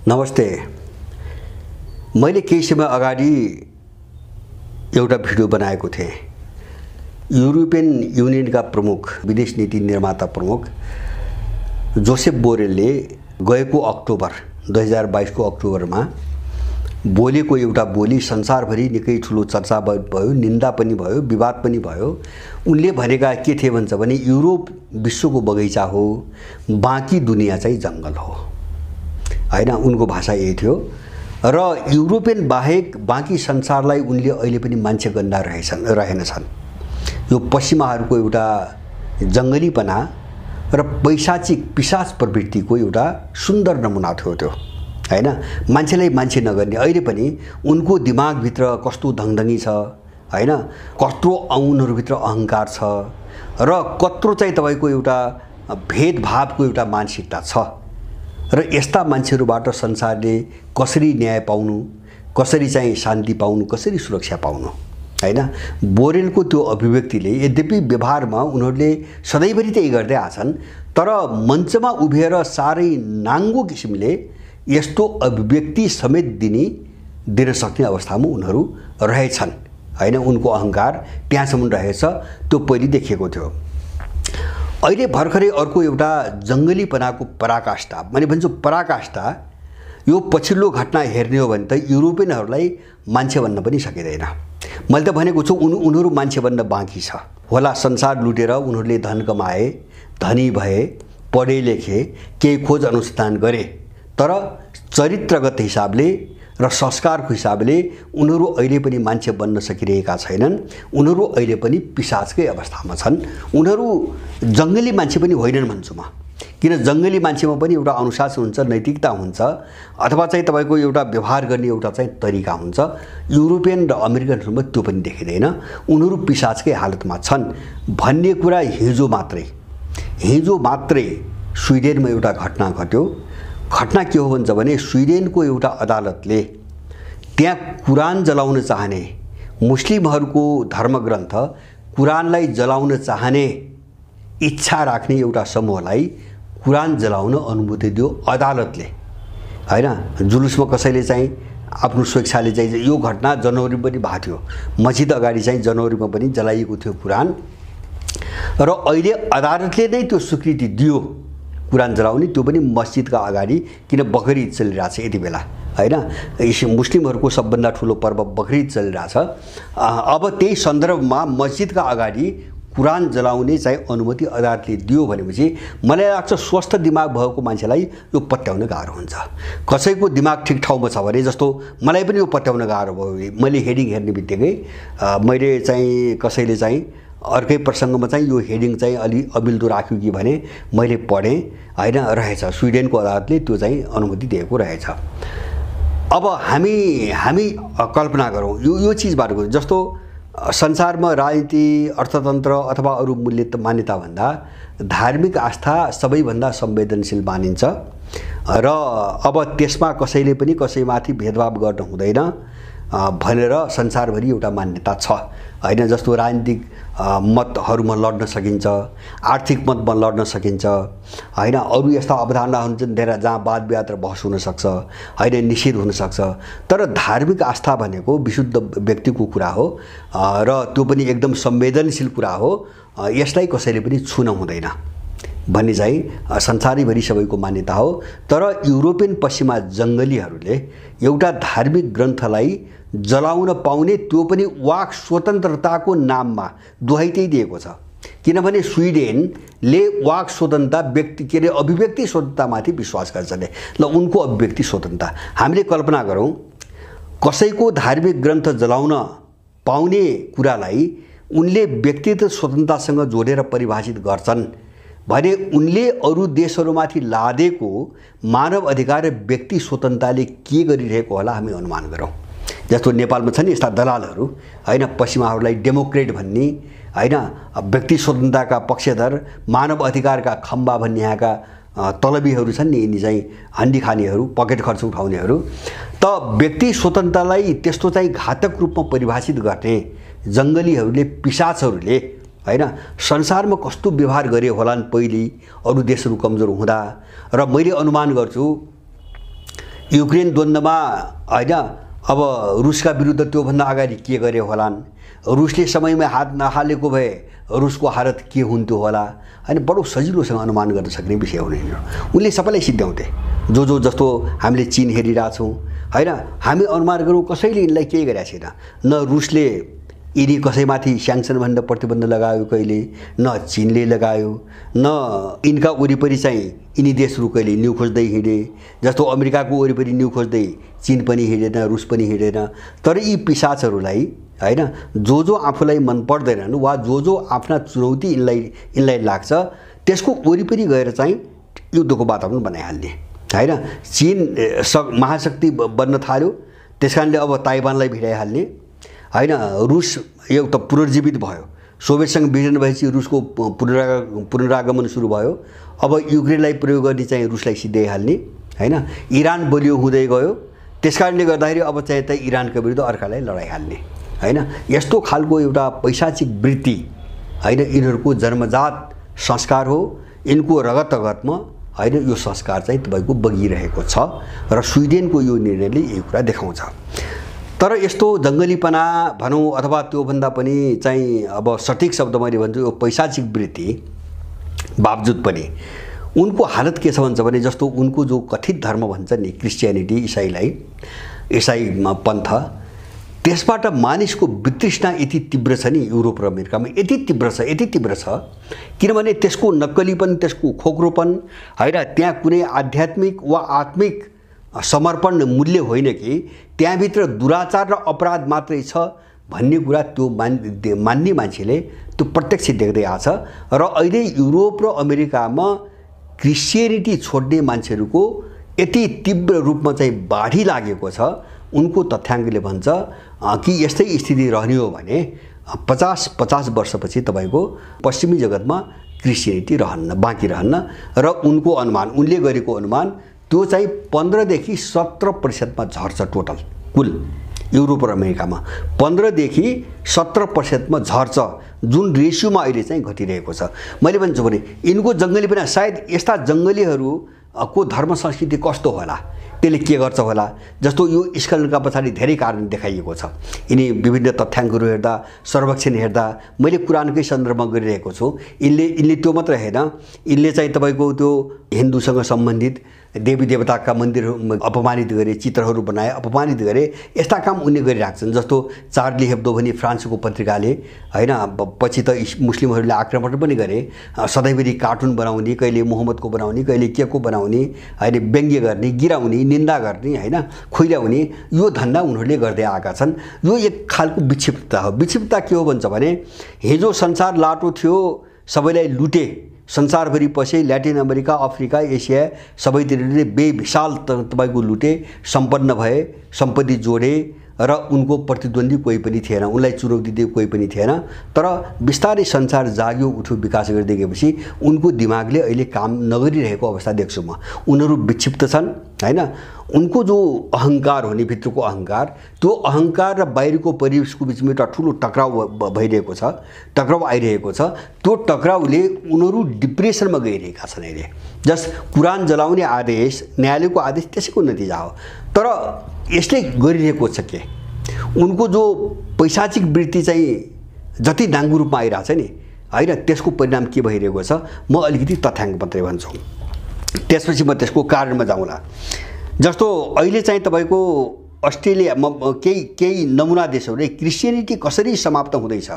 नमस्ते। मैले केही समय अगाडि एउटा भिडियो बनाएको थिएँ। युरोपियन युनियनका प्रमुख विदेश नीति निर्माता प्रमुख जोसेफ बोरेलले गएको अक्टोबर 2022 को अक्टोबरमा बोलेको एउटा बोली संसारभरि निकै ठुलो चर्चा भयो, निन्दा पनि भयो, विवाद पनि भयो। उनले भनेका के थिए भन्छ भने युरोप विश्वको बगैँचा हो, बाँकी दुनिया चाहिँ जङ्गल हो। हैन, उनको भाषा यही थियो। र युरोपियन बाहेक बाँकी संसारलाई उनले अहिले पनि मान्छे गन्दा रहेनछन्। यो पश्चिमाहरूको एउटा जङ्गलीपना र पैशाचिक पिशाच प्रवृत्तिको एउटा सुन्दर नमुना थियो त्यो। हैन, मान्छेलाई मान्छे नगर्ने। अहिले पनि उनको दिमागभित्र कस्तो धङधङी छ, हैन, कत्रो उनीहरूभित्र अहङ्कार छ र कत्रो चाहिँ तपाईको एउटा भेदभावको एउटा मानसिकता छ। र यस्ता मान्छेहरूबाट संसारले कसरी न्याय पाउनु, कसरी चाहिँ शान्ति पाउनु, कसरी सुरक्षा पाउनु, हैन। बोरेलको त्यो अभिव्यक्तिले यद्यपि व्यवहारमा उनीहरूले सधैँभरि त्यही गर्दै आछन्, तर मञ्चमा उभिएर साह्रै नाङ्गो किसिमले यस्तो अभिव्यक्ति समेत दिन सक्ने अवस्थामा उनीहरू रहेछन्। हैन, उनको अहङ्कार त्यहाँसम्म रहेछ। त्यो पहिले देखिएको थियो। अहिले भर्खरै अर्को एउटा जङ्गलीपनाको पराकाष्ठा, मैले भन्छु पराकाष्ठा। यो पछिल्लो घटना हेर्ने हो भने त युरोपियनहरूलाई मान्छे भन्न पनि सकिँदैन। मैले त भनेको छु उनीहरू मान्छे भन्न बाँकी छ होला। संसार लुटेर उनीहरूले धन कमाए, धनी भए, पढे लेखे, केही खोज अनुसन्धान गरे, तर चरित्रगत हिसाबले र संस्कारको हिसाबले उनीहरू अहिले पनि मान्छे बन्न सकिरहेका छैनन्। उनीहरू अहिले पनि पिशाचकै अवस्थामा छन्। उनीहरू जङ्गली मान्छे पनि होइनन् भन्छु म। किन जङ्गली मान्छेमा पनि एउटा अनुशासन हुन्छ, नैतिकता हुन्छ, अथवा चाहिँ तपाईको एउटा व्यवहार गर्ने एउटा चाहिँ तरिका हुन्छ। युरोपियन र अमेरिकनहरूमा त्यो पनि देखिँदैन। उनीहरू पिशाचकै हालतमा छन् भन्ने कुरा हिजो मात्रै स्विडेनमा एउटा घटना घट्यो। घटना के हो भन्छ भने स्विडेनको एउटा अदालतले त्यहाँ कुरान जलाउन चाहने मुस्लिमहरूको धर्मग्रन्थ कुरानलाई जलाउन चाहने इच्छा राख्ने एउटा समूहलाई कुरान जलाउन अनुमति दियो अदालतले। हैन, जुलुसमा कसैले चाहिँ आफ्नो स्वेच्छाले चाहिँ यो घटना जनवरीमा पनि भएको थियो। मस्जिद अगाडि चाहिँ जनवरीमा पनि जलाइएको थियो कुरान। र अहिले अदालतले नै त्यो स्वीकृति दियो कुरान जलाउने, त्यो पनि मस्जिदका अगाडि, किन बकरिद चलिरहेछ यति बेला। हैन, मुस्लिमहरूको सबभन्दा ठुलो पर्व बकरिद चलिरहेछ। अब त्यही सन्दर्भमा मस्जिदका अगाडि कुरान जलाउने चाहिँ अनुमति अदालतले दियो भनेपछि मलाई लाग्छ स्वस्थ दिमाग भएको मान्छेलाई यो पत्याउन गाह्रो हुन्छ। कसैको दिमाग ठिक ठाउँमा छ भने, जस्तो मलाई पनि यो पत्याउन गाह्रो भयो। मैले हेडिङ हेर्ने बित्तिकै मैले चाहिँ कसैले चाहिँ अर्कै प्रसङ्गमा चाहिँ यो हेडिङ चाहिँ अलि अमिल्दो राख्यो कि भने मैले पढेँ। हैन, रहेछ स्विडेनको अदालतले त्यो चाहिँ अनुमति दिएको रहेछ। अब हामी कल्पना गरौँ यो चीजबाट, जस्तो संसारमा राजनीति, अर्थतन्त्र अथवा अरू मूल्य मान्यता भन्दा धार्मिक आस्था सबैभन्दा संवेदनशील मानिन्छ र अब त्यसमा कसैले पनि कसैमाथि भेदभाव गर्न हुँदैन भनेर संसारभरि एउटा मान्यता छ। हैन, जस्तो राजनीतिक मतहरूमा लड्न सकिन्छ, आर्थिक मतमा लड्न सकिन्छ। हैन, अरू यस्ता अवधारणा हुन्छन् धेरै जहाँ वाद विवाद र बहस हुनसक्छ, हैन, निषेध हुनसक्छ। तर धार्मिक आस्था भनेको विशुद्ध व्यक्तिको कुरा हो र त्यो पनि एकदम संवेदनशील कुरा हो। यसलाई कसैले पनि छुन हुँदैन भन्ने चाहिँ संसारैभरि सबैको मान्यता हो। तर युरोपियन पश्चिमा जङ्गलीहरूले एउटा धार्मिक ग्रन्थलाई जलाउन पाउने, त्यो पनि वाक स्वतन्त्रताको नाममा दुहाई त्यही दिएको छ। किनभने स्विडेनले वाक स्वतन्त्रता, अभिव्यक्ति स्वतन्त्रतामाथि विश्वास गर्छ अरे। ल, उनको अभिव्यक्ति स्वतन्त्रता हामीले कल्पना गरौँ, कसैको धार्मिक ग्रन्थ जलाउन पाउने कुरालाई उनले व्यक्तिगत स्वतन्त्रतासँग जोडेर परिभाषित गर्छन् भने उनले अरू देशहरूमाथि लादेको मानव अधिकार र व्यक्ति स्वतन्त्रताले के गरिरहेको होला हामी अनुमान गरौँ। जस्तो नेपालमा छन् यस्ता दलालहरू, हैन, पश्चिमाहरूलाई डेमोक्रेट भन्ने, हैन, व्यक्ति स्वतन्त्रताका पक्षधर, मानव अधिकारका खम्बा भन्ने यहाँका तलबीहरू छन् नि, यिनी चाहिँ हन्डी खानेहरू, पकेट खर्च उठाउनेहरू। त व्यक्ति स्वतन्त्रतालाई त्यस्तो चाहिँ घातक रूपमा परिभाषित गर्ने जङ्गलीहरूले, पिशाचहरूले, हैन, संसारमा कस्तो व्यवहार गरे होलान् पहिले अरू देशहरू कमजोर हुँदा। र मैले अनुमान गर्छु युक्रेन द्वन्द्वमा हैन अब रुसका विरुद्ध त्योभन्दा अगाडि के गरे होलान्, रुसले समयमा हात नहालेको भए रुसको हालत के हुन्थ्यो होला, हैन बडो सजिलोसँग अनुमान गर्न सक्ने विषय हो नि। उनले सबैलाई सिद्ध्याउँथे, जो जस्तो हामीले चीन हेरिरहेछौँ हैन, हामी अनुमान गरौँ कसैले यिनलाई केही गरेको छैन। न रुसले यिनी कसैमाथि स्याङ्सन भनेर प्रतिबन्ध लगायो कहिले, न चीनले लगायो, न यिनका वरिपरि चाहिँ यिनी देशहरू कहिले न्यु खोज्दै हिँडे। जस्तो अमेरिकाको वरिपरि न्यु खोज्दै चीन पनि हिँडेन, रुस पनि हिँडेन। तर यी पिशाचहरूलाई हैन जो आफूलाई मन पर्दैनन् वा जो आफ्ना चुनौती यिनलाई लाग्छ त्यसको वरिपरि गएर चाहिँ युद्धको वातावरण बनाइहाल्ने हैन। चीन महाशक्ति बन्न थाल्यो, त्यसकारणले अब ताइवानलाई भिडाइहाल्ने हैन। रुस एउटा पुनर्जीवित भयो, सोभियतसँग विभाजन भएपछि रुसको पुनरागमन सुरु भयो। अब युक्रेनलाई प्रयोग गर्ने चाहिँ रुसलाई सिद्ध्याइहाल्ने हैन। इरान बलियो हुँदै गयो, त्यसकारणले गर्दाखेरि अब चाहिँ त इरानका विरुद्ध अर्कालाई लडाइहाल्ने हैन। यस्तो खालको एउटा पैशाचिक वृत्ति हैन यिनीहरूको जन्मजात संस्कार हो। यिनको रगतमा हैन यो संस्कार चाहिँ तपाईको बगिरहेको छ र स्विडेनको यो निर्णयले यही कुरा देखाउँछ। तर यस्तो जङ्गलीपना भनौँ अथवा त्योभन्दा पनि चाहिँ अब सठिक शब्द मैले भन्छु यो पैशाचिक वृत्ति बावजुद पनि उनको हालत के छ भन्छ भने जस्तो उनको जो कथित धर्म भन्छ नि क्रिस्चियनिटी, इसाई पन्थ, त्यसबाट मानिसको वितृष्णा यति तीव्र छ नि युरोप र अमेरिकामा, यति तीव्र छ किनभने त्यसको नक्कलीपन, त्यसको खोक्रोपन हैन, त्यहाँ कुनै आध्यात्मिक वा आत्मिक समर्पण मूल्य होइन कि त्यहाँभित्र दुराचार र अपराध मात्रै छ भन्ने कुरा त्यो मान्ने मान्छेले त्यो प्रत्यक्ष देख्दै आछ। र अहिले युरोप र अमेरिकामा क्रिस्चियनिटी छोड्ने मान्छेहरूको यति तीव्र रूपमा चाहिँ बाढी लागेको छ, उनको तथ्याङ्कले भन्छ कि यस्तै स्थिति रहने हो भने 50 वर्षपछि तपाईको पश्चिमी जगतमा क्रिस्चियनिटी बाँकी रहन्न। र उनको अनुमान, उनले गरेको अनुमान त्यो चाहिँ 15 देखि 17% झर्छ टोटल कुल युरोप र अमेरिकामा 15 देखि 17% झर्छ, जुन रेसियोमा अहिले चाहिँ घटिरहेको छ। मैले भन्छु भने यिनको जङ्गलीपना सायद यस्ता जङ्गलीहरूको धर्म संस्कृति कस्तो होला, त्यसले के गर्छ होला। जस्तो यो स्खलनका पछाडि धेरै कारण देखाइएको छ। यिनी विभिन्न तथ्याङ्कहरू हेर्दा, सर्वेक्षण हेर्दा, मैले कुरानकै सन्दर्भमा गरिरहेको छु। यिनले त्यो मात्र होइन, यिनले चाहिँ तपाईको त्यो हिन्दूसँग सम्बन्धित देवी देवताका मन्दिरहरू अपमानित गरे, चित्रहरू बनाए, अपमानित गरे, यस्ता काम उनले गरिराख्छन्। जस्तो चार्ली हेब्दो भनी फ्रान्सको पत्रिकाले हैन पछि त मुस्लिमहरूले आक्रमण पनि गरे, सधैँभरि कार्टुन बनाउने, कहिले मोहम्मदको बनाउने, कहिले के को बनाउने हैन, व्यङ्ग्य गर्ने, गिराउने, निन्दा गर्ने हैन, खुइल्याउने, यो धन्दा उनीहरूले गर्दै आएका छन्। यो एक खालको विक्षिप्तता हो। विक्षिप्तता के हो भन्छ भने हिजो संसार लाटो थियो, सबैलाई लुटे, संसारभरि पसे, ल्याटिन अमेरिका, अफ्रिका, एसिया सबैतिरले बेविशाल तपाईको लुटे, सम्पन्न भए, सम्पत्ति जोडे र उनको प्रतिद्वन्दी कोही पनि थिएन, उनलाई चुनौती दिए कोही पनि थिएन। तर बिस्तारै संसार जाग्यो, उठ्यो, विकास गर्दै गएपछि उनको दिमागले अहिले काम नगरिरहेको अवस्था देख्छु म। उनीहरू विक्षिप्त छन् हैन। उनको जो अहङ्कार हो नि, भित्रको अहङ्कार, त्यो अहङ्कार र बाहिरको परिवेशको बिचमा एउटा ठुलो टक्राउ भइरहेको छ, टक्राउ आइरहेको छ। त्यो टक्राउले उनीहरू डिप्रेसनमा गइरहेका छन् अहिले। जस्ट कुरान जलाउने आदेश, न्यायालयको आदेश त्यसैको नतिजा हो। तर यसले गरिरहेको छ के, उनको जो पैशाचिक वृत्ति चाहिँ जति नाङ्गो रूपमा आइरहेछ नि हैन, त्यसको परिणाम के भइरहेको छ म अलिकति तथ्याङ्क मात्रै भन्छु, त्यसपछि म त्यसको कारणमा जाउँला। जस्तो अहिले चाहिँ तपाईको अस्ट्रेलियामा केही नमुना देशहरूले क्रिस्चियनिटी कसरी समाप्त हुँदैछ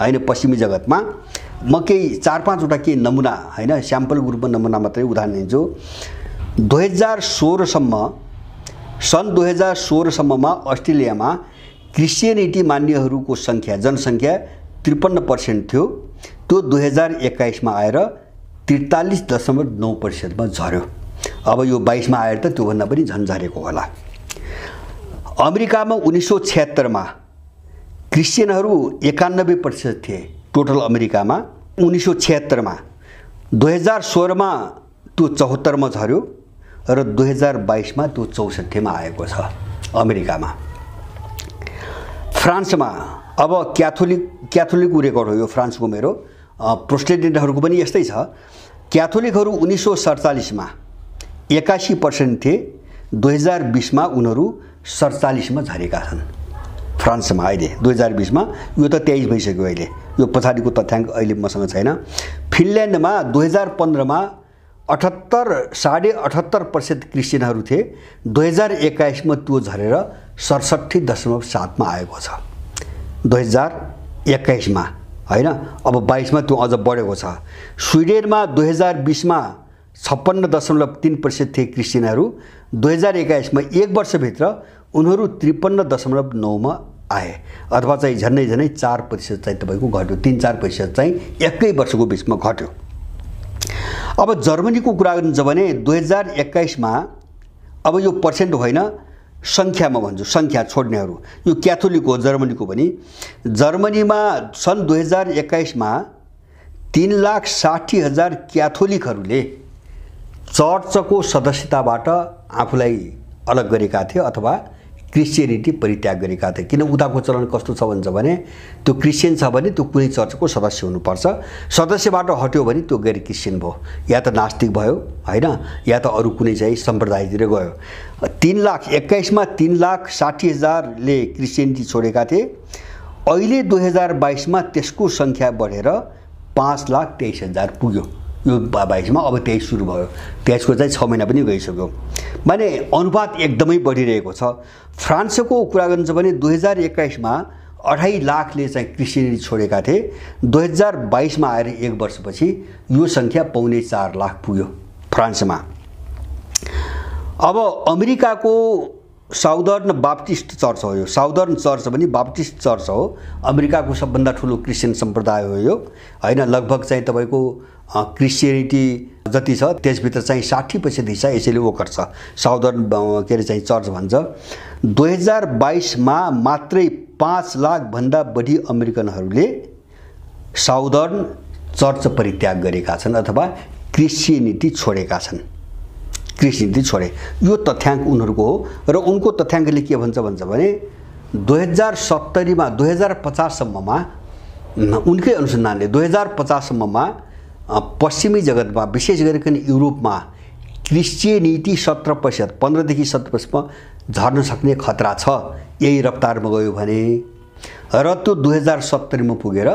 हैन पश्चिमी जगतमा, म केही 4-5 वटा के नमुना हैन स्याम्पल ग्रुपमा नमुना मात्रै उदाहरण दिन्छु। 2016 सम्ममा अस्ट्रेलियामा क्रिस्चियनिटी मान्नेहरूको संख्या, जनसङ्ख्या 53% थियो। त्यो 2021 मा आएर 43.9% मा झर्यो। अब यो 22 मा आएर त त्योभन्दा पनि झन् झरेको होला। अमेरिकामा 1976 मा क्रिस्चियनहरू 91% थिए टोटल अमेरिकामा 1976 मा। 2016 मा त्यो 74 मा झर्यो र 2022 मा त्यो 64 मा आएको छ अमेरिकामा। फ्रान्समा अब क्याथोलिकको रेकर्ड हो यो फ्रान्सको मेरो, प्रोटेस्टेन्टहरूको पनि यस्तै छ। क्याथोलिकहरू 1947 मा 81% थिए 2020 मा उनीहरू 47 मा झरेका छन् फ्रान्समा अहिले 2020 मा। यो त 23 भइसक्यो अहिले, यो पछाडिको तथ्याङ्क अहिले मसँग छैन। फिनल्यान्डमा 2015 मा 78.5% क्रिस्चियनहरू थिए, 2021 मा त्यो झरेर 67.7 मा आएको छ 2021 मा, हैन। अब 22 मा त्यो अझ बढेको छ। स्विडेनमा 2020 मा 56.3% थिए क्रिस्चियनहरू, 2021 मा एक वर्षभित्र उनीहरू 53.9 मा आए, अथवा चाहिँ झन्डै 4% चाहिँ तपाईको घट्यो, 3-4% चाहिँ एकै वर्षको बिचमा घट्यो। अब जर्मनीको कुरा गर्नुहुन्छ भने 2021 मा, अब यो पर्सेन्ट होइन सङ्ख्यामा भन्छु, सङ्ख्या छोड्नेहरू, यो क्याथोलिक हो जर्मनीको पनि। जर्मनीमा सन् 2021 मा 3,60,000 क्याथोलिकहरूले चर्चको सदस्यताबाट आफूलाई अलग गरेका थिए अथवा क्रिस्चियनिटी परित्याग गरेका थिए। किन उताको चलन कस्तो छ भन्छ भने त्यो क्रिस्चियन छ भने त्यो कुनै चर्चको सदस्य हुनुपर्छ, सदस्यबाट हट्यो भने त्यो गैर क्रिस्चियन भयो, या त नास्तिक भयो, हैन, या त अरू कुनै चाहिँ सम्प्रदायतिर गयो। 3,21 मा 3,60,000ले क्रिस्चियनिटी छोडेका थिए। अहिले 2022 मा त्यसको सङ्ख्या बढेर 5,23,000 पुग्यो। यो 22 मा, अब 23 सुरु भयो, 23 को चाहिँ 6 महिना पनि गइसक्यो, माने अनुपात एकदमै बढिरहेको छ। फ्रान्सको कुरा गर्नुहुन्छ भने 2021 मा 2.5 लाखले चाहिँ क्रिस्चियनिटी छोडेका थिए, 2022 मा आएर एक वर्षपछि यो सङ्ख्या 4.25 लाख पुग्यो फ्रान्समा। अब अमेरिकाको साउदर्न बाप्टिस्ट चर्च हो, यो साउदर्न चर्च पनि बाप्टिस्ट चर्च हो, अमेरिकाको सबभन्दा ठुलो क्रिस्चियन सम्प्रदाय हो यो, हैन। लगभग चाहिँ तपाईको क्रिस्चियनिटी जति छ त्यसभित्र चाहिँ 60% हिस्सा यसैले ओकर छ, साउदर्न के अरे चाहिँ चर्च भन्छ। 2022 मा मात्रै 5 लाख भन्दा बढी अमेरिकनहरूले साउदर्न चर्च परित्याग गरेका छन् अथवा क्रिस्चियनिटी छोडेका छन्, क्रिस्चियनिटी छोडे। यो तथ्याङ्क उनीहरूको हो र उनको तथ्याङ्कले के भन्छ भने 2070 मा 2050 सम्ममा उनकै अनुसन्धानले 2050 सम्ममा पश्चिमी जगतमा विशेष गरिकन युरोपमा क्रिस्चियनिटी 17%, 15 देखि 17% मा झर्न सक्ने खतरा छ यही रफ्तारमा गयो भने, र त्यो 2070 मा पुगेर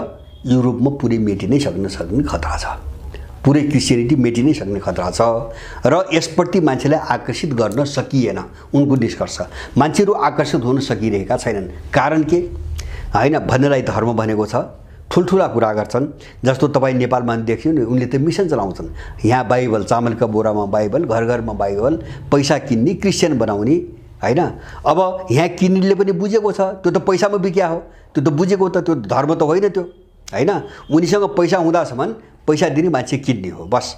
युरोपमा पुरै मेटिनै सक्ने खतरा छ, पुरै क्रिस्चियनिटी मेटिनै सक्ने खतरा छ। र यसप्रति मान्छेलाई आकर्षित गर्न सकिएन, उनको निष्कर्ष। मान्छेहरू आकर्षित हुन सकिरहेका छैनन्, कारण के, हैन, भन्नेलाई धर्म भनेको छ, ठुल्ठुला कुरा गर्छन्। जस्तो तपाईँ नेपालमा देख्यो नि, उनले त मिसन चलाउँछन्, यहाँ बाइबल, चामलका बोरामा बाइबल, घर घरमा बाइबल, पैसा किन्ने, क्रिस्चियन बनाउने, हैन। अब यहाँ किन्नेले पनि बुझेको छ त्यो त पैसामा बिक्या हो, त्यो त बुझेको त त्यो धर्म त होइन त्यो, हैन। उनीसँग पैसा हुँदासम्म पैसा दिने मान्छे किन्ने हो, बस।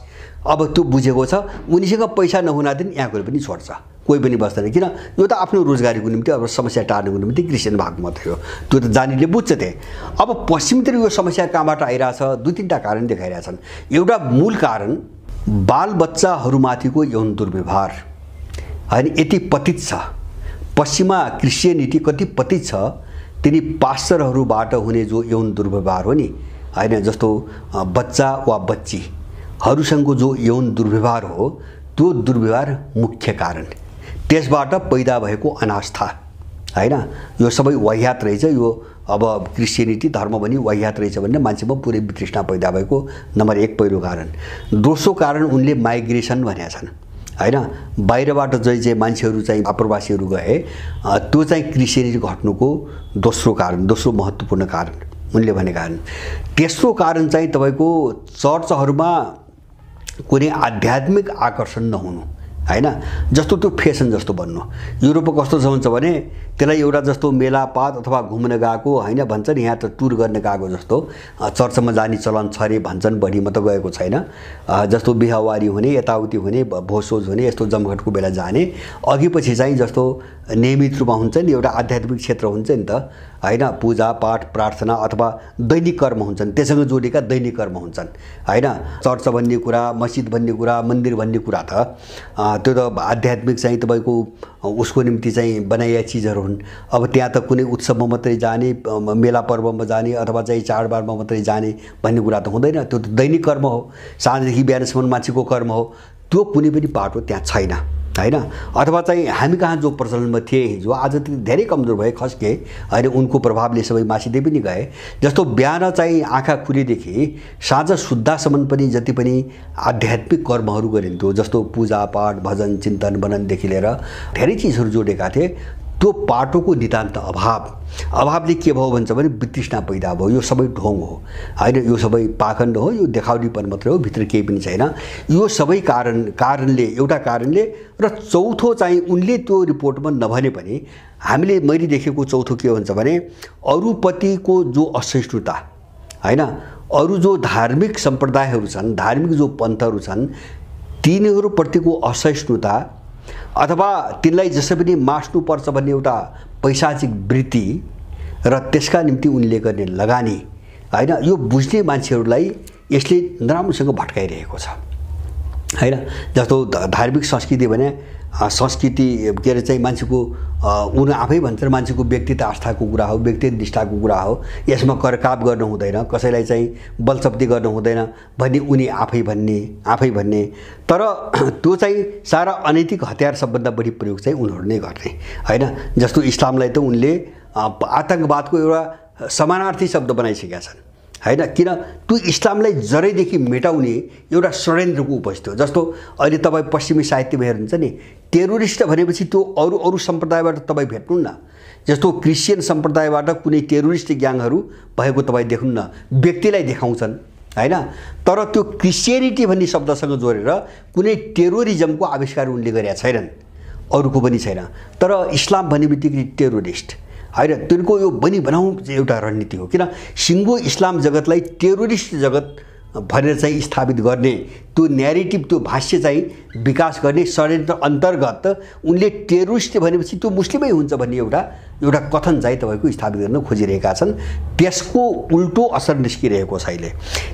अब त्यो बुझेको छ, उनीसँग पैसा नहुँदा दिन यहाँ कोही पनि छोड्छ, कोही पनि बस्दैन। किन, यो त आफ्नो रोजगारीको निम्ति, अब समस्या टार्नुको निम्ति क्रिस्चियन भएको मात्रै हो, त्यो त जानीले बुझ्छ त्यही। अब पश्चिमतिर यो समस्या कहाँबाट आइरहेछ, 2-3टा कारण देखाइरहेछन्। एउटा मूल कारण बालबच्चाहरूमाथिको यौन दुर्व्यवहार, हैन, यति पतित छ। पश्चिमा क्रिस्चियनिटी कति पतित छ, तिनी पास्टरहरूबाट हुने जो यौन दुर्व्यवहार हो नि, हैन, जस्तो बच्चा वा बच्चीहरूसँग जो यौन दुर्व्यवहार हो, त्यो दुर्व्यवहार मुख्य कारण, त्यसबाट पैदा भएको अनास्था, हैन, यो सबै वाह्यात रहेछ। यो अब क्रिस्चियनिटी धर्म पनि वाह्यात रहेछ भन्ने मान्छेमा पुरै वितृष्णा पैदा भएको नम्बर 1 पहिलो कारण। दोस्रो कारण उनले माइग्रेसन भनेका छन्, हैन, बाहिरबाट चाहिँ मान्छेहरू चाहिँ आप्रवासीहरू गए, त्यो चाहिँ क्रिस्चियनिटी घट्नुको दोस्रो कारण, दोस्रो महत्त्वपूर्ण कारण उनले भनेका छन्। तेस्रो कारण चाहिँ तपाईको चर्चहरूमा कुनै आध्यात्मिक आकर्षण नहुनु, हैन, जस्तो त्यो फेसन जस्तो बन्नु। युरोपमा कस्तो छ भन्छ भने त्यसलाई एउटा जस्तो मेलापात अथवा घुम्न गएको, हैन, भन्छन् यहाँ त टुर गर्न गएको जस्तो चर्चमा जाने चलन छ रे भन्छन्, बढी म त गएको छैन। जस्तो बिहावारी हुने, यताउति हुने, भोजसोज हुने, यस्तो जमघटको बेला जाने, अघि पछि चाहिँ जस्तो नियमित रूपमा हुन्छ नि, एउटा आध्यात्मिक क्षेत्र हुन्छ नि त, हैन, पूजा पाठ प्रार्थना अथवा दैनिक कर्म हुन्छन्, त्यससँग जोडिएका दैनिक कर्म हुन्छन्, हैन। चर्च भन्ने कुरा, मस्जिद भन्ने कुरा, मन्दिर भन्ने कुरा त त्यो त आध्यात्मिक चाहिँ तपाईको उसको निम्ति चाहिँ बनाइएका चिजहरू हुन्। अब त्यहाँ त कुनै उत्सवमा मात्रै जाने, मेला पर्वमा जाने अथवा चाहिँ चाडबाडमा मात्रै जाने भन्ने कुरा त हुँदैन, त्यो त दैनिक कर्म हो, साँझदेखि बिहानसम्म मान्छेको कर्म हो, त्यो कुनै पनि बाटो त्यहाँ छैन, हैन, अथवा चाहिँ हामी कहाँ जो प्रचलनमा थिए जो आज धेरै कमजोर भए खस्के होइन, उनको प्रभावले सबै मासिँदै पनि गए। जस्तो बिहान चाहिँ आँखा खुलेदेखि साँझ सुत्दासम्म पनि जति पनि आध्यात्मिक कर्महरू गरिन्थ्यो, जस्तो पूजापाठ भजन चिन्तन मननदेखि लिएर धेरै चिजहरू जोडेका थिए, त्यो पाटोको नितान्त अभावले के भयो भन्छ भने वितृष्णा पैदा भयो। यो सबै ढोङ हो होइन, यो सबै पाखण्ड हो, यो देखाउटीपन मात्रै हो, भित्र केही पनि छैन। यो सबै कारणले एउटा कारणले र चौथो चाहिँ उनले त्यो रिपोर्टमा नभने पनि हामीले मैले देखेको चौथो के भन्छ भने अरूपतिको जो असहिष्णुता होइन, अरू जो धार्मिक सम्प्रदायहरू छन्, धार्मिक जो पन्थहरू छन्, तिनीहरूप्रतिको असहिष्णुता अथवा तिनलाई जसै पनि मास्नुपर्छ भन्ने एउटा पैशाचिक वृत्ति र त्यसका निम्ति उनले गर्ने लगानी होइन, यो बुझ्ने मान्छेहरूलाई यसले नराम्रोसँग भट्काइरहेको छ होइन। जस्तो धार्मिक संस्कृति भने संस्कृति के अरे चाहिँ मान्छेको उन आफै भन्छ मान्छेको व्यक्तित्व आस्थाको कुरा हो, व्यक्तित्व निष्ठाको कुरा हो। यसमा करकाप गर्नु हुँदैन, कसैलाई चाहिँ बलचप्ती गर्नु हुँदैन भन्ने उनी आफै भन्ने। तर त्यो चाहिँ सारा अनैतिक हतियार सबभन्दा बढी प्रयोग चाहिँ उनीहरू नै गर्ने होइन। जस्तो इस्लामलाई त उनले आतङ्कवादको एउटा समानार्थी शब्द बनाइसकेका छन् होइन, किन त्यो इस्लामलाई जरैदेखि मेटाउने एउटा षड्यन्त्रको उपस्थिति हो। जस्तो अहिले तपाईँ पश्चिमी साहित्यमा हेर्नुहुन्छ नि, टेरोरिस्ट भनेपछि त्यो अरू सम्प्रदायबाट तपाईँ भेट्नुहुन्न। जस्तो क्रिस्चियन सम्प्रदायबाट कुनै टेरोरिस्ट ग्याङहरू भएको तपाईँ देख्नुहुन्न, व्यक्तिलाई देखाउँछन् होइन। तर त्यो क्रिस्चियनिटी भन्ने शब्दसँग जोडेर कुनै टेरोरिजमको आविष्कार उनले गरेका छैनन्, अरूको पनि छैन। तर इस्लाम भन्ने बित्तिकै टेरोरिस्ट होइन, तिनको यो बनाउँ एउटा रणनीति हो। किन सिङ्गो इस्लाम जगतलाई टेरोरिस्ट जगत भनेर चाहिँ स्थापित गर्ने त्यो न्यारेटिभ, त्यो भाष्य चाहिँ विकास गर्ने षड्यन्त्र अन्तर्गत उनले टेरोरिस्ट भनेपछि त्यो मुस्लिमै हुन्छ भन्ने एउटा कथन चाहिँ तपाईँको स्थापित गर्न खोजिरहेका छन्। त्यसको उल्टो असर निस्किरहेको छ अहिले।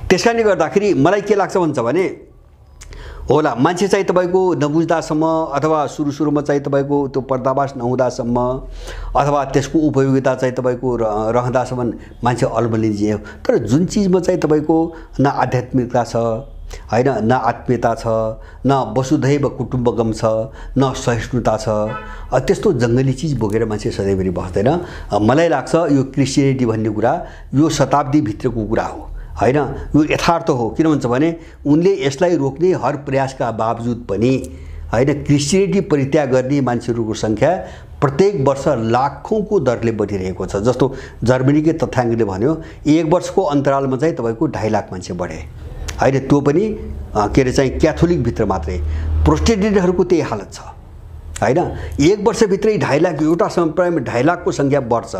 त्यसकारणले गर्दाखेरि मलाई के लाग्छ भन्छ भने होला मान्छे चाहिँ तपाईँको नबुझ्दासम्म अथवा सुरुमा चाहिँ तपाईँको त्यो पर्दाफास नहुँदासम्म अथवा त्यसको उपयोगिता चाहिँ तपाईँको रहँदासम्म मान्छे अल्मलिन्छ। तर जुन चिजमा चाहिँ तपाईँको न आध्यात्मिकता छ होइन, न आत्मीयता छ, न वसुधैव कुटुम्बकम छ, न सहिष्णुता छ, त्यस्तो जङ्गली चिज बोकेर मान्छे सधैँभरि बस्दैन। मलाई लाग्छ यो क्रिस्चियनिटी भन्ने कुरा यो शताब्दीभित्रको कुरा हो होइन, यो यथार्थ हो। किन भन्छ भने उनले यसलाई रोक्ने हर प्रयासका बावजुद पनि होइन क्रिस्चियनिटी परित्याग गर्ने मान्छेहरूको सङ्ख्या प्रत्येक वर्ष लाखौँको दरले बढिरहेको छ। जस्तो जर्मनीकै तथ्याङ्कले भन्यो 1 वर्षको अन्तरालमा चाहिँ तपाईँको 2.5 लाख मान्छे बढे होइन। त्यो पनि के अरे चाहिँ क्याथोलिकभित्र मात्रै। प्रोटेस्टेन्टहरूको त्यही हालत छ होइन। 1 वर्षभित्रै 2.5 लाख, एउटा सम्प्रदायमा 2.5 लाखको सङ्ख्या बढ्छ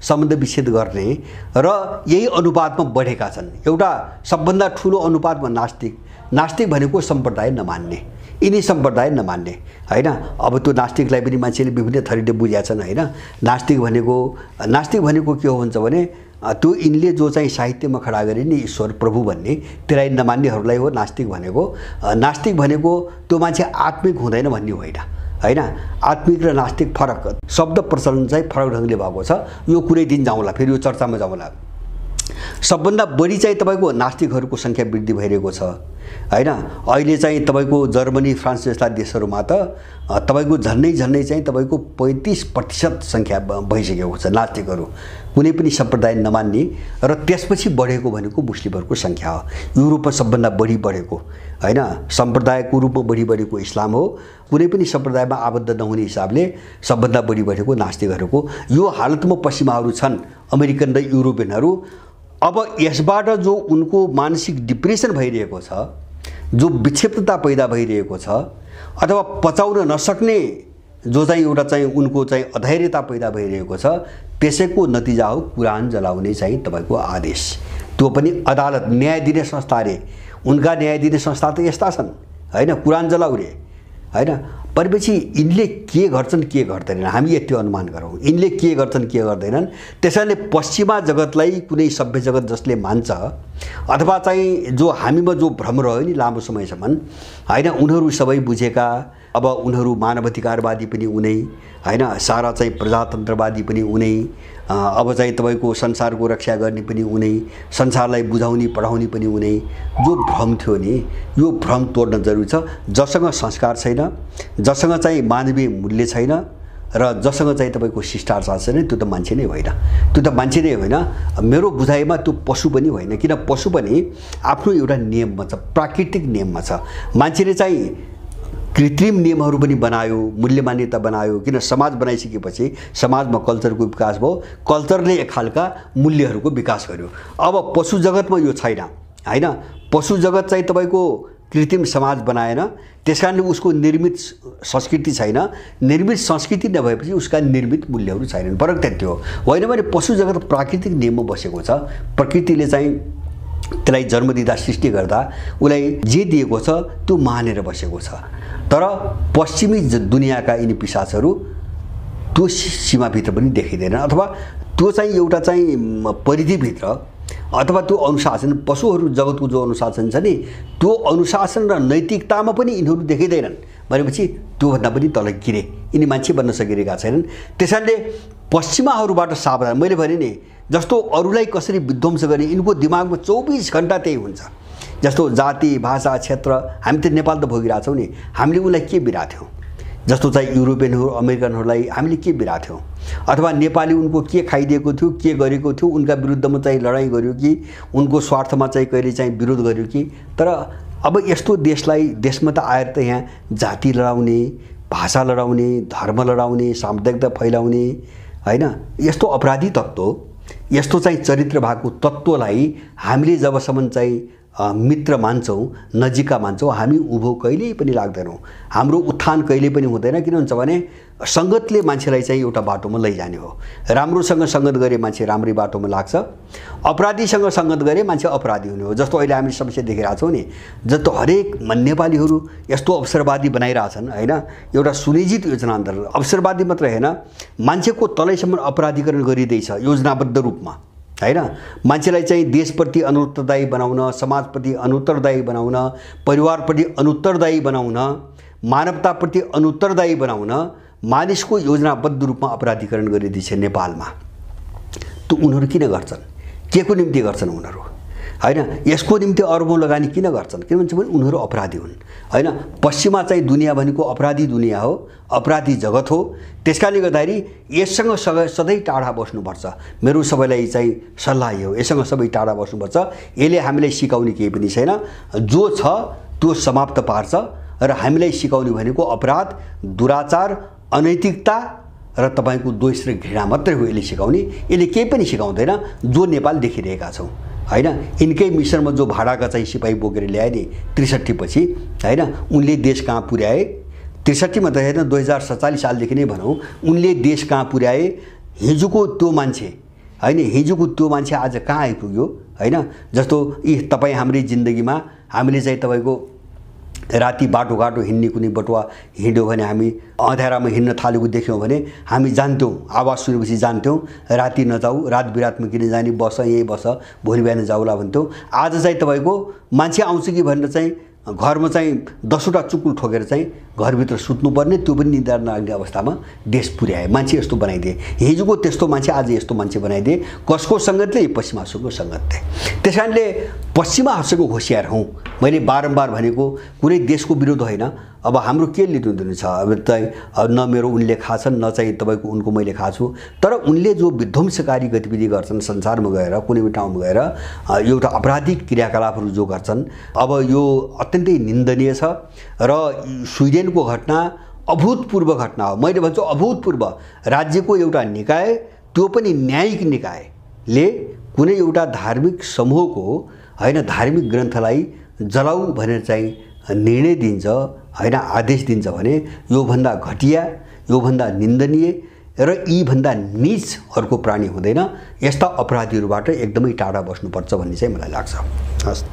सम्बन्ध विच्छेद गर्ने, र यही अनुपातमा बढेका छन्। एउटा सबभन्दा ठुलो अनुपातमा नास्तिक भनेको सम्प्रदाय नमान्ने, यिनी सम्प्रदाय नमान्ने होइन। अब त्यो नास्तिकलाई पनि मान्छेले विभिन्न थरीले बुझेका छन् होइन। नास्तिक भनेको के हो भन्छ भने त्यो यिनले जो चाहिँ साहित्यमा खडा गरे नि ईश्वर प्रभु भन्ने, त्यसलाई नमान्नेहरूलाई हो नास्तिक भनेको। नास्तिक भनेको त्यो मान्छे आत्मिक हुँदैन भन्ने होइन होइन। आत्मिक र नास्तिक फरक, शब्द प्रचलन चाहिँ फरक ढङ्गले भएको छ। यो कुनै दिन जाउँला, फेरि यो चर्चामा जाउँला। सबभन्दा बढी चाहिँ तपाईँको नास्तिकहरूको सङ्ख्या वृद्धि भइरहेको छ होइन। अहिले चाहिँ तपाईँको जर्मनी फ्रान्स जस्ता देशहरूमा त तपाईँको झन्डै चाहिँ तपाईँको 35% सङ्ख्या भइसकेको छ नास्तिकहरू, कुनै पनि सम्प्रदाय नमान्ने। र त्यसपछि बढेको भनेको मुस्लिमहरूको सङ्ख्या हो। युरोपमा सबभन्दा बढी बढेको होइन, सम्प्रदायको रूपमा बढेको इस्लाम हो। कुनै पनि सम्प्रदायमा आबद्ध नहुने हिसाबले सबभन्दा बढी बढेको नास्तिकहरूको। यो हालतमा पश्चिमाहरू छन्, अमेरिकन र युरोपियनहरू। अब यसबाट जो उनको मानसिक डिप्रेसन भइरहेको छ, जो विक्षिप्तता पैदा भइरहेको छ, अथवा पचाउन नसक्ने जो चाहिँ एउटा चाहिँ उनको चाहिँ अधैर्यता पैदा भइरहेको छ, त्यसैको नतिजा हो कुरान जलाउने चाहिँ तपाईँको आदेश। त्यो पनि अदालत, न्याय दिने संस्थाले, उनका न्याय दिने संस्था त यस्ता छन् होइन, कुरान जलाउ रे होइन। भनेपछि यिनले के गर्छन् के गर्दैनन् हामी यति अनुमान गरौँ, यिनले के गर्छन् के गर्दैनन्। त्यसैले पश्चिमा जगतलाई कुनै सभ्य जगत जसले मान्छ अथवा चाहिँ जो हामीमा जो भ्रम रह्यो नि लामो समयसम्म होइन, उनीहरू सबै बुझेका अब उनीहरू मानवाधिकारवादी पनि उनै हैन, सारा चाहिँ प्रजातन्त्रवादी पनि उनै, अब चाहिँ तपाईको संसारको रक्षा गर्ने पनि उनै, संसारलाई बुझाउने पढाउने पनि उनै। जो भ्रम थियो नि, यो भ्रम तोड्न जरुरी छ। जसँग संस्कार छैन, जसँग चाहिँ मानवीय मूल्य छैन र जसँग चाहिँ तपाईको शिष्टाचार छैन, त्यो त मान्छे नै होइन। त्यो त मान्छे नै होइन। मेरो बुझाइमा त्यो पशु पनि होइन, किन पशु पनि आफ्नो एउटा नियममा छ, प्राकृतिक नियममा छ। मान्छेले चाहिँ कृत्रिम नियमहरू पनि बनायो, मूल्य मान्यता बनायो, किन समाज बनाइसकेपछि समाजमा कल्चरको विकास भयो, कल्चरले एक खालका मूल्यहरूको विकास गर्यो। अब पशु जगतमा यो छैन हैन। पशु जगत चाहिँ तपाईको कृत्रिम समाज बनाएन, त्यसकारणले उसको निर्मित संस्कृति छैन। निर्मित संस्कृति नभएपछि उसका निर्मित मूल्यहरू छैनन्। फरक त्यति हो। होइन भने पशु जगत प्राकृतिक नियममा बसेको छ। प्रकृतिले चाहिँ त्यसलाई जन्म दिँदा, सृष्टि गर्दा उसलाई जे दिएको छ त्यो मानेर बसेको छ। तर पश्चिमी दुनियाँका यिनी पिशाचहरू त्यो सीमाभित्र पनि देखिँदैनन्, अथवा त्यो चाहिँ एउटा चाहिँ परिधिभित्र अथवा त्यो अनुशासन, पशुहरू जगतको जो अनुशासन छ नि, त्यो अनुशासन र नैतिकतामा पनि यिनीहरू देखिँदैनन् भनेपछि त्योभन्दा पनि तल गिरे, यिनी मान्छे बन्न सकिरहेका छैनन्। त्यसैले पश्चिमाहरूबाट सावधान। मैले भने नि, जस्तो अरूलाई कसरी विध्वंस गर्ने यिनको दिमागमा 24 घण्टा त्यही हुन्छ। जस्तो जाति, भाषा, क्षेत्र, हामी त नेपाल त भोगिरहेछौँ नि, हामीले उनलाई के बिराथ्यौँ? जस्तो चाहिँ युरोपियनहरू, अमेरिकनहरूलाई हामीले के बिराथ्यौँ? अथवा नेपाली उनको के खाइदिएको थियो, के गरेको थियो, उनका विरुद्धमा चाहिँ लडाइँ गर्यो कि उनको स्वार्थमा चाहिँ कहिले चाहिँ विरोध गर्यो कि? तर अब यस्तो देशमा त आएर त यहाँ जाति लडाउने, भाषा लडाउने, धर्म लडाउने, साम्प्रदायिकता फैलाउने हैन, यस्तो अपराधी तत्त्व, यस्तो चाहिँ चरित्र भएको तत्त्वलाई हामीले जबसम्म चाहिँ मित्र मान्छौँ, नजिकका मान्छौँ, हामी उभो कहिल्यै पनि लाग्दैनौँ। हाम्रो उत्थान कहिल्यै पनि हुँदैन। किन हुन्छ भने सङ्गतले मान्छेलाई चाहिँ एउटा बाटोमा लैजाने हो। राम्रोसँग सङ्गत गरे मान्छे राम्रै बाटोमा लाग्छ, अपराधीसँग सङ्गत गरे मान्छे अपराधी हुने हो। जस्तो अहिले हामी समस्या देखिरहेछौँ नि, जस्तो हरेक नेपालीहरू यस्तो अवसरवादी बनाइरहेछन् हैन, एउटा सुनिश्चित योजना अन्तर्गत। अवसरवादी मात्र होइन, मान्छेको तलैसम्म अपराधीकरण गरिँदैछ योजनाबद्ध रूपमा हैन। मान्छेलाई चाहिँ देशप्रति अनुत्तरदायी बनाउन, समाजप्रति अनुत्तरदायी बनाउन, परिवारप्रति अनुत्तरदायी बनाउन, मानवताप्रति अनुत्तरदायी बनाउन मानिसको योजनाबद्ध रूपमा अपराधीकरण गरिदिन्छ नेपालमा। त उनीहरू किन गर्छन्? के को निम्ति गर्छन् उनीहरू हैन? यसको निम्ति अरबौं लगानी किन गर्छन्? किनभने उनीहरू अपराधी हुन् हैन। पश्चिमा चाहिँ दुनिया भनेको अपराधी दुनिया हो, अपराधी जगत हो। त्यसकारणले गर्दाखेरि यससँग सधैँ टाढा बस्नुपर्छ। मेरो सबैलाई चाहिँ सल्लाह हो, यससँग सबै टाढा बस्नुपर्छ। यसले हामीलाई सिकाउने केही पनि छैन। जो छ त्यो समाप्त पार्छ र हामीलाई सिकाउने भनेको अपराध, दुराचार, अनैतिकता र तपाईको द्वेष र घृणा मात्रै हो यसले सिकाउने। यसले केही पनि सिकाउँदैन। जो नेपाल देखिरहेका छौँ हैन, यिनकै मिसनमा जो भाडाका चाहिँ सिपाही बोकेर ल्याए नि ६३ पछि हैन, उनले देश कहाँ पुर्याए? ६३ मा त हैन, 2047 सालदेखि नै भनौँ, उनले देश कहाँ पुर्याए? हिजोको त्यो मान्छे हैन, हिजोको त्यो मान्छे आज कहाँ आइपुग्यो हैन? जस्तो तपाईँ हाम्रै जिन्दगीमा हामीले चाहिँ तपाईको राति बाटोघाटो हिँड्ने कुनै बटुवा हिँड्यो भने, हामी अँध्यारामा हिँड्न थालेको देख्यौँ भने हामी जान्थ्यौँ, आवाज सुनेपछि जान्थ्यौँ राति नजाऊ, रात बिरातमा किन जाने, बस यहीँ बस, भोलि बिहान जाउला भन्थ्यौँ। आज चाहिँ तपाईको मान्छे आउँछ कि भनेर चाहिँ घरमा चाहिँ 10वटा चुकुल ठोकेर चाहिँ घरभित्र सुत्नुपर्ने, त्यो पनि निद्रा नलाग्ने अवस्थामा देश पुर्याए। मान्छे यस्तो बनाइदिए। हिजोको त्यस्तो मान्छे आज यस्तो मान्छे बनाइदिए। कसको सङ्गतले? पश्चिमासँग सङ्गतले। त्यसकारणले पश्चिमाहरूसँग होसियार हौँ। मैले बारम्बार भनेको कुनै देशको विरोध होइन। अब हाम्रो के लिनु छ? अब त न मेरो उनले खाछन्, न चाहिँ तपाईको उनको मैले खाछु। तर उनले जो विध्वंसकारी गतिविधि गर्छन् संसारमा गएर, कुनै पनि ठाउँमा गएर एउटा आपराधिक क्रियाकलापहरू जो गर्छन्, अब यो अत्यन्तै निन्दनीय छ। र स्विडेनको घटना अभूतपूर्व घटना हो। मैले भन्छु अभूतपूर्व। राज्यको एउटा निकाय, त्यो पनि न्यायिक निकायले कुनै एउटा धार्मिक समूहको हैन धार्मिक ग्रन्थलाई जलाऊ भनेर चाहिँ निर्णय दिन्छ हैन, आदेश दिन्छ भने यो भन्दा घटिया, यो भन्दा निन्दनीय र यी भन्दा नीच अर्को प्राणी हुँदैन। यस्ता अपराधीहरूबाट एकदमै टाढा बस्नुपर्छ भन्ने चाहिँ मलाई लाग्छ। हस्।